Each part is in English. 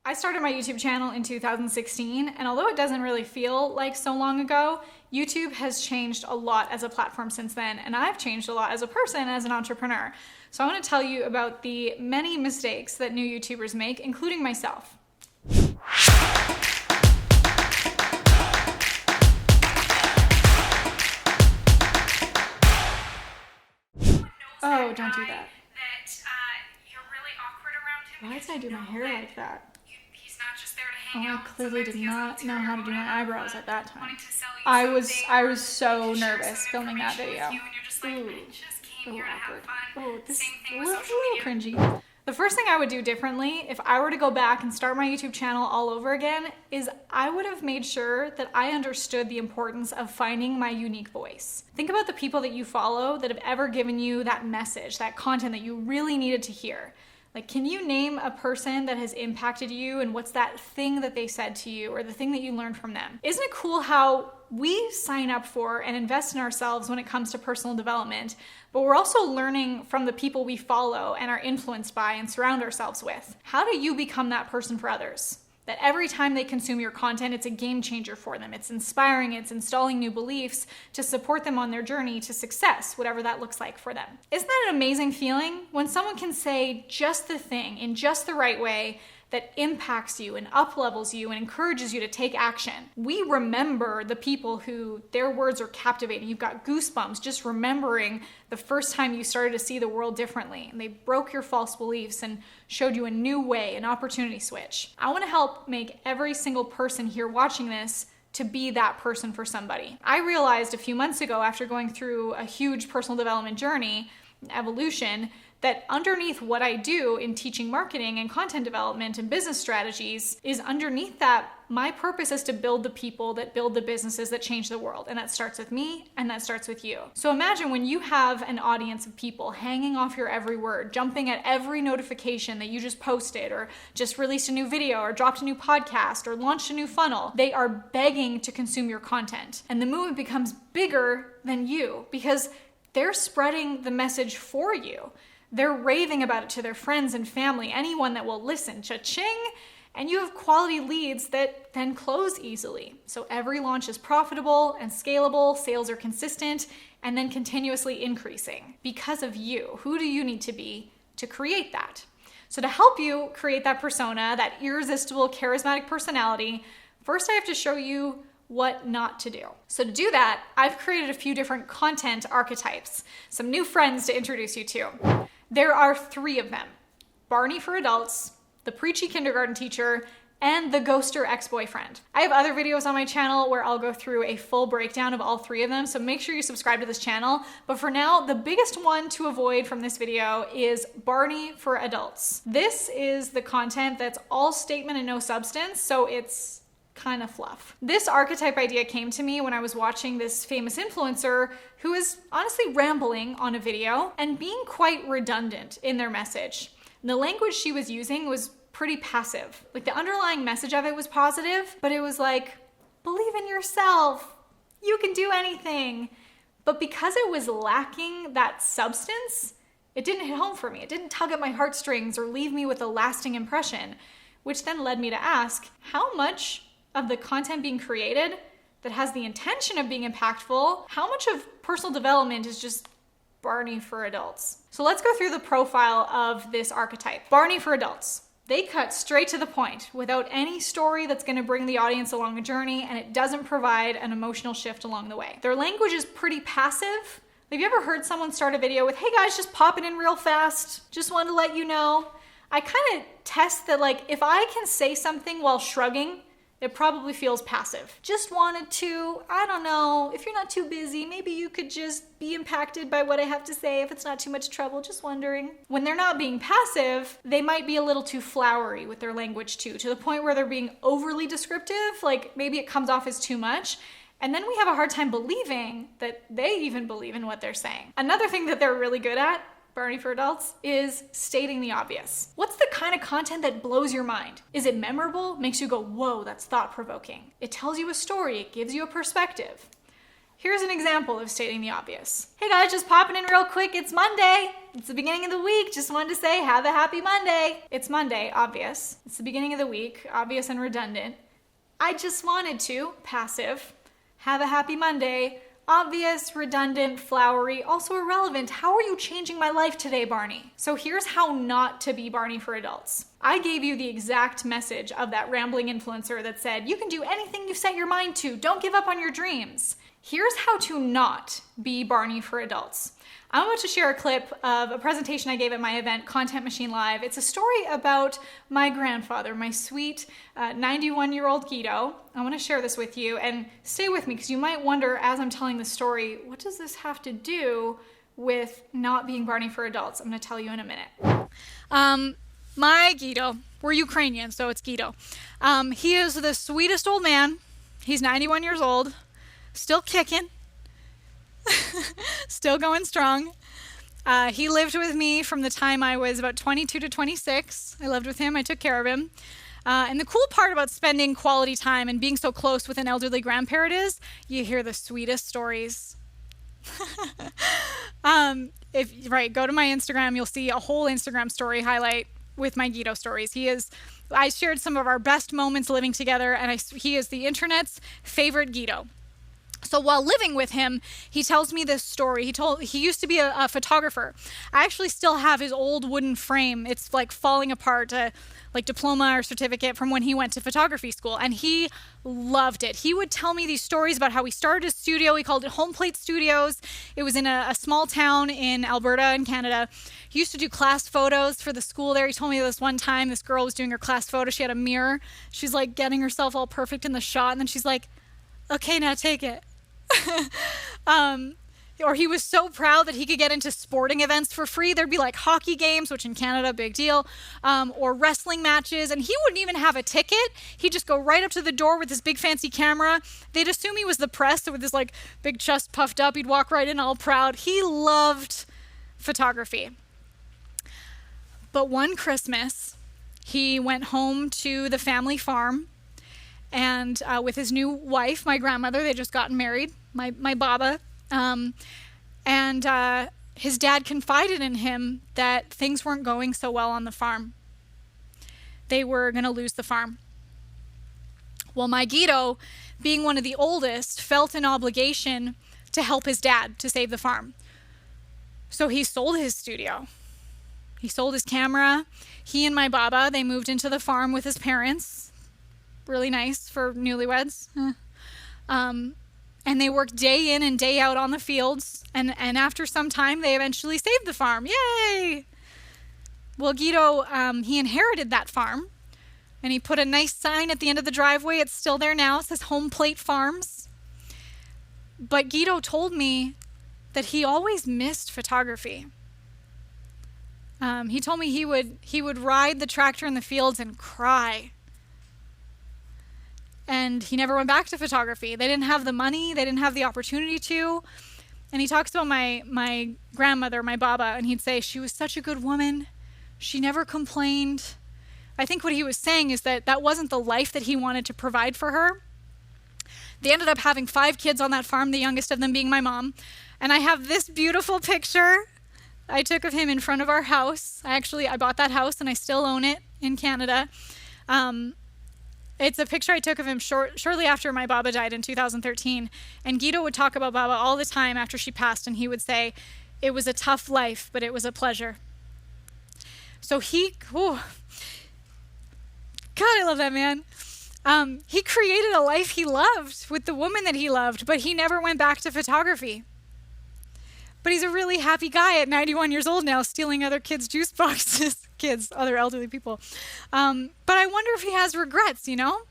I started my YouTube channel in 2016, and although it doesn't really feel like so long ago, YouTube has changed a lot as a platform since then, and I've changed a lot as a person, as an entrepreneur. So I want to tell you about the many mistakes that new YouTubers make, including myself. Oh, don't do that. You're really awkward around him. Why did I do my hair like that? He's not just there to hang Oh, I out. clearly did not know how to do my eyebrows at that time. Wanting to sell you I was something, so to share nervous some filming that information video. with you, and you're just like, Ooh. I just came Oh, here to have awkward. fun. Oh, this Same is thing a with little social media. cringy. The first thing I would do differently if I were to go back and start my YouTube channel all over again is I would have made sure that I understood the importance of finding my unique voice. Think about the people that you follow that have ever given you that message, that content that you really needed to hear. Like, can you name a person that has impacted you, and what's that thing that they said to you or the thing that you learned from them? Isn't it cool how we sign up for and invest in ourselves when it comes to personal development, but we're also learning from the people we follow and are influenced by and surround ourselves with? How do you become that person for others? That every time they consume your content, it's a game changer for them. It's inspiring, it's installing new beliefs to support them on their journey to success, whatever that looks like for them. Isn't that an amazing feeling? When someone can say just the thing in just the right way that impacts you and up-levels you and encourages you to take action. We remember the people who their words are captivating. You've got goosebumps just remembering the first time you started to see the world differently, and they broke your false beliefs and showed you a new way, an opportunity switch. I want to help make every single person here watching this to be that person for somebody. I realized a few months ago, after going through a huge personal development journey, evolution, that underneath what I do in teaching marketing and content development and business strategies is underneath that, my purpose is to build the people that build the businesses that change the world. And that starts with me, and that starts with you. So imagine when you have an audience of people hanging off your every word, jumping at every notification that you just posted or just released a new video or dropped a new podcast or launched a new funnel. They are begging to consume your content. And the movement becomes bigger than you because they're spreading the message for you. They're raving about it to their friends and family, anyone that will listen. Cha-ching! And you have quality leads that then close easily. So every launch is profitable and scalable, sales are consistent, and then continuously increasing because of you. Who do you need to be to create that? So to help you create that persona, that irresistible, charismatic personality, first I have to show you what not to do. So to do that, I've created a few different content archetypes, some new friends to introduce you to. There are 3 of them: Barney for adults, the preachy kindergarten teacher, and the ghoster ex-boyfriend. I have other videos on my channel where I'll go through a full breakdown of all 3 of them, so make sure you subscribe to this channel. But for now, the biggest one to avoid from this video is Barney for adults. This is the content that's all statement and no substance, so it's kind of fluff. This archetype idea came to me when I was watching this famous influencer who is honestly rambling on a video and being quite redundant in their message. And the language she was using was pretty passive. Like, the underlying message of it was positive, but it was like, believe in yourself, you can do anything. But because it was lacking that substance, it didn't hit home for me. It didn't tug at my heartstrings or leave me with a lasting impression, which then led me to ask, how much of the content being created that has the intention of being impactful, how much of personal development is just Barney for adults? So let's go through the profile of this archetype. Barney for adults. They cut straight to the point without any story that's going to bring the audience along a journey, and it doesn't provide an emotional shift along the way. Their language is pretty passive. Have you ever heard someone start a video with, "Hey guys, just popping in real fast. Just wanted to let you know." I kind of test that, like, if I can say something while shrugging, it probably feels passive. Just wanted to, I don't know, if you're not too busy, maybe you could just be impacted by what I have to say if it's not too much trouble, just wondering. When they're not being passive, they might be a little too flowery with their language too, to the point where they're being overly descriptive, like maybe it comes off as too much. And then we have a hard time believing that they even believe in what they're saying. Another thing that they're really good at, Barney for adults, is stating the obvious. What's the kind of content that blows your mind? Is it memorable? Makes you go, whoa, that's thought-provoking. It tells you a story, it gives you a perspective. Here's an example of stating the obvious. Hey guys, just popping in real quick, it's Monday. It's the beginning of the week. Just wanted to say, have a happy Monday. It's Monday, obvious. It's the beginning of the week, obvious and redundant. I just wanted to, passive, have a happy Monday. Obvious, redundant, flowery, also irrelevant. How are you changing my life today, Barney? So here's how not to be Barney for adults. I gave you the exact message of that rambling influencer that said, you can do anything you set your mind to. Don't give up on your dreams. Here's how to not be Barney for adults. I'm about to share a clip of a presentation I gave at my event, Content Machine Live. It's a story about my grandfather, my sweet 91-year-old Guido. I want to share this with you, and stay with me because you might wonder as I'm telling the story, what does this have to do with not being Barney for adults? I'm going to tell you in a minute. My Guido, we're Ukrainian, so it's Guido. He is the sweetest old man. He's 91 years old, still kicking. Still going strong. He lived with me from the time I was about 22 to 26. I lived with him. I took care of him. And the cool part about spending quality time and being so close with an elderly grandparent is you hear the sweetest stories. Go to my Instagram, you'll see a whole Instagram story highlight with my Guido stories. I shared some of our best moments living together, and he is the internet's favorite Guido. So while living with him, he tells me this story. He used to be a photographer. I actually still have his old wooden frame. It's like falling apart, like diploma or certificate from when he went to photography school. And he loved it. He would tell me these stories about how he started his studio. He called it Home Plate Studios. It was in a small town in Alberta in Canada. He used to do class photos for the school there. He told me this one time, this girl was doing her class photo. She had a mirror. She's like getting herself all perfect in the shot. And then she's like, okay, now take it. Or he was so proud that he could get into sporting events for free. There'd be like hockey games, which in Canada, big deal, or wrestling matches. And he wouldn't even have a ticket. He'd just go right up to the door with his big fancy camera. They'd assume he was the press. So with his like big chest puffed up, he'd walk right in all proud. He loved photography. But one Christmas, he went home to the family farm. And with his new wife, my grandmother, they just gotten married, my Baba. And his dad confided in him that things weren't going so well on the farm. They were going to lose the farm. Well, my Guido, being one of the oldest, felt an obligation to help his dad to save the farm. So he sold his studio. He sold his camera. He and my Baba, they moved into the farm with his parents. Really nice for newlyweds. And they worked day in and day out on the fields. And after some time, they eventually saved the farm. Yay! Well, Guido, he inherited that farm. And he put a nice sign at the end of the driveway. It's still there now. It says Home Plate Farms. But Guido told me that he always missed photography. He told me he would ride the tractor in the fields and cry. And he never went back to photography. They didn't have the money. They didn't have the opportunity to. And he talks about my grandmother, my Baba, and he'd say, she was such a good woman. She never complained. I think what he was saying is that wasn't the life that he wanted to provide for her. They ended up having 5 kids on that farm, the youngest of them being my mom. And I have this beautiful picture I took of him in front of our house. I bought that house and I still own it in Canada. It's a picture I took of him shortly after my Baba died in 2013. And Guido would talk about Baba all the time after she passed, and he would say, it was a tough life, but it was a pleasure. So God, I love that man. He created a life he loved with the woman that he loved, but he never went back to photography. But he's a really happy guy at 91 years old now, stealing other kids' juice boxes. Other elderly people. But I wonder if he has regrets, you know?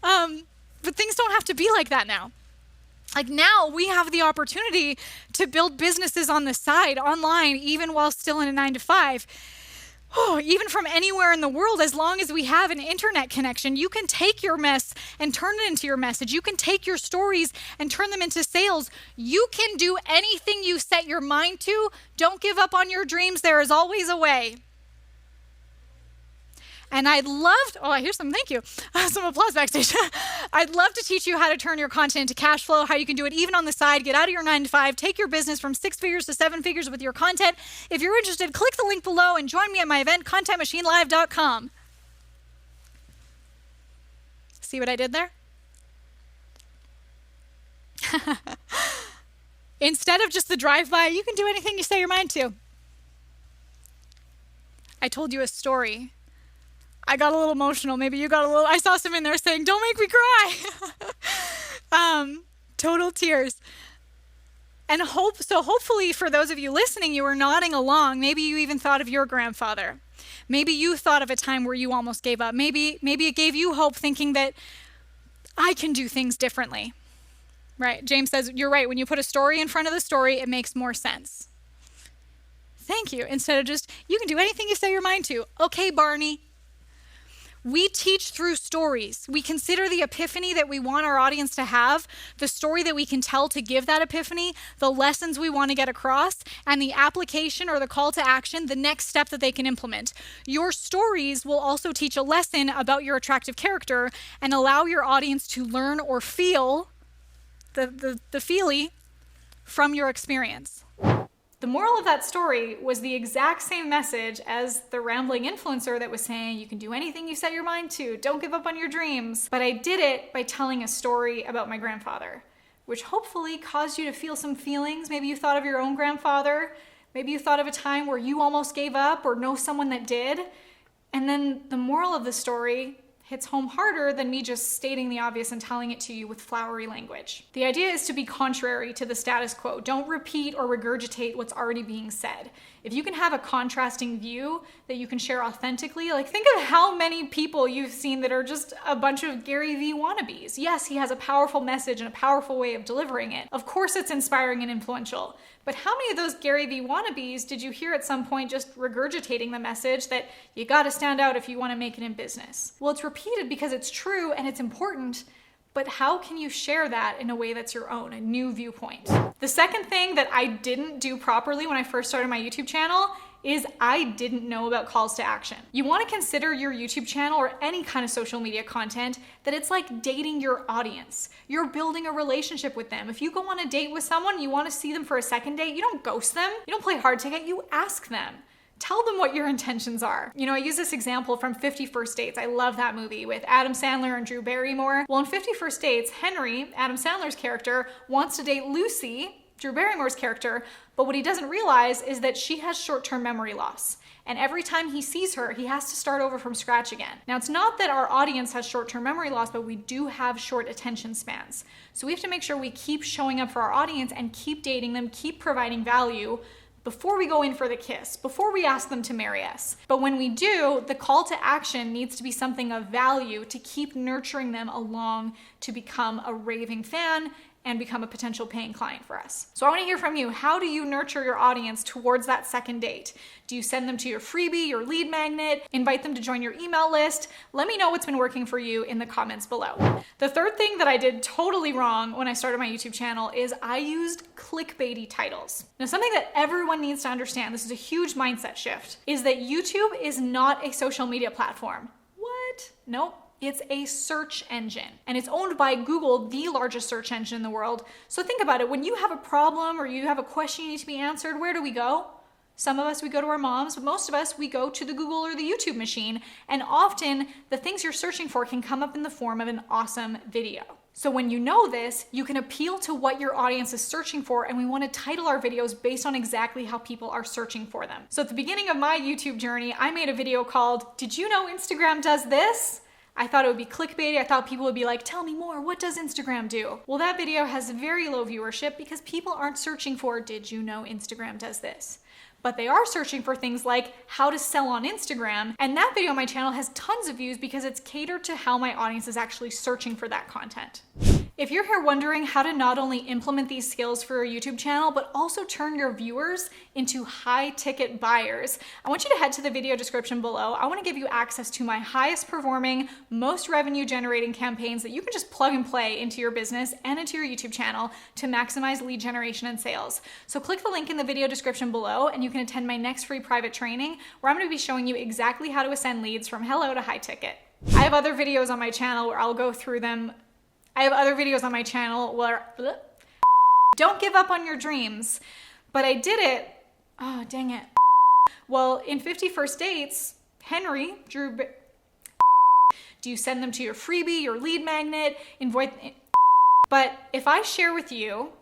But things don't have to be like that now. Like now we have the opportunity to build businesses on the side, online, even while still in a 9-to-5. Even from anywhere in the world, as long as we have an internet connection, you can take your mess and turn it into your message. You can take your stories and turn them into sales. You can do anything you set your mind to. Don't give up on your dreams. There is always a way. And thank you, some applause backstage. I'd love to teach you how to turn your content into cash flow, how you can do it even on the side, get out of your 9 to 5, take your business from 6 figures to 7 figures with your content. If you're interested, click the link below and join me at my event, contentmachinelive.com. See what I did there? Instead of just the drive-by, you can do anything you set your mind to. I told you a story. I got a little emotional. Maybe you got a little, I saw some in there saying, don't make me cry. Total tears. And hopefully for those of you listening, you were nodding along. Maybe you even thought of your grandfather. Maybe you thought of a time where you almost gave up. Maybe it gave you hope thinking that I can do things differently. Right? James says, you're right. When you put a story in front of the story, it makes more sense. Thank you. Instead of just, you can do anything you set your mind to. Okay, Barney. We teach through stories. We consider the epiphany that we want our audience to have, the story that we can tell to give that epiphany, the lessons we want to get across, and the application or the call to action, the next step that they can implement. Your stories will also teach a lesson about your attractive character and allow your audience to learn or feel the feely from your experience. The moral of that story was the exact same message as the rambling influencer that was saying, you can do anything you set your mind to, don't give up on your dreams. But I did it by telling a story about my grandfather, which hopefully caused you to feel some feelings. Maybe you thought of your own grandfather. Maybe you thought of a time where you almost gave up or know someone that did. And then the moral of the story hits home harder than me just stating the obvious and telling it to you with flowery language. The idea is to be contrary to the status quo. Don't repeat or regurgitate what's already being said. If you can have a contrasting view that you can share authentically, like think of how many people you've seen that are just a bunch of Gary Vee wannabes. Yes, he has a powerful message and a powerful way of delivering it. Of course it's inspiring and influential. But how many of those Gary Vee wannabes did you hear at some point just regurgitating the message that you gotta stand out if you wanna make it in business? Well, it's repeated because it's true and it's important, but how can you share that in a way that's your own, a new viewpoint? The second thing that I didn't do properly when I first started my YouTube channel is I didn't know about calls to action. You want to consider your YouTube channel or any kind of social media content that it's like dating your audience. You're building a relationship with them. If you go on a date with someone, you want to see them for a second date, you don't ghost them. You don't play hard ticket, you ask them. Tell them what your intentions are. You know, I use this example from 50 First Dates. I love that movie with Adam Sandler and Drew Barrymore. Well, in 50 First Dates, Henry, Adam Sandler's character, wants to date Lucy, Drew Barrymore's character, but what he doesn't realize is that she has short-term memory loss. And every time he sees her, he has to start over from scratch again. Now, it's not that our audience has short-term memory loss, but we do have short attention spans. So we have to make sure we keep showing up for our audience and keep dating them, keep providing value before we go in for the kiss, before we ask them to marry us. But when we do, the call to action needs to be something of value to keep nurturing them along to become a raving fan and become a potential paying client for us. So I want to hear from you. How do you nurture your audience towards that second date? Do you send them to your freebie, your lead magnet, invite them to join your email list? Let me know what's been working for you in the comments below. The third thing that I did totally wrong when I started my YouTube channel is I used clickbaity titles. Now, something that everyone needs to understand, this is a huge mindset shift, is that YouTube is not a social media platform. What? Nope. It's a search engine, and it's owned by Google, the largest search engine in the world. So think about it. When you have a problem or you have a question you need to be answered, where do we go? Some of us, we go to our moms, but most of us, we go to the Google or the YouTube machine. And often the things you're searching for can come up in the form of an awesome video. So when you know this, you can appeal to what your audience is searching for, and we want to title our videos based on exactly how people are searching for them. So at the beginning of my YouTube journey, I made a video called, "Did you know Instagram does this?" I thought it would be clickbaity. I thought people would be like, tell me more, what does Instagram do? Well, that video has very low viewership because people aren't searching for, did you know Instagram does this? But they are searching for things like how to sell on Instagram. And that video on my channel has tons of views because it's catered to how my audience is actually searching for that content. If you're here wondering how to not only implement these skills for your YouTube channel, but also turn your viewers into high ticket buyers, I want you to head to the video description below. I want to give you access to my highest performing, most revenue generating campaigns that you can just plug and play into your business and into your YouTube channel to maximize lead generation and sales. So click the link in the video description below and you can attend my next free private training where I'm going to be showing you exactly how to ascend leads from hello to high ticket. I have other videos on my channel where I'll go through them. Don't give up on your dreams. But I did it. Oh, dang it. Well, in 50 First Dates, Henry drew. Do you send them to your freebie, your lead magnet, But if I share with you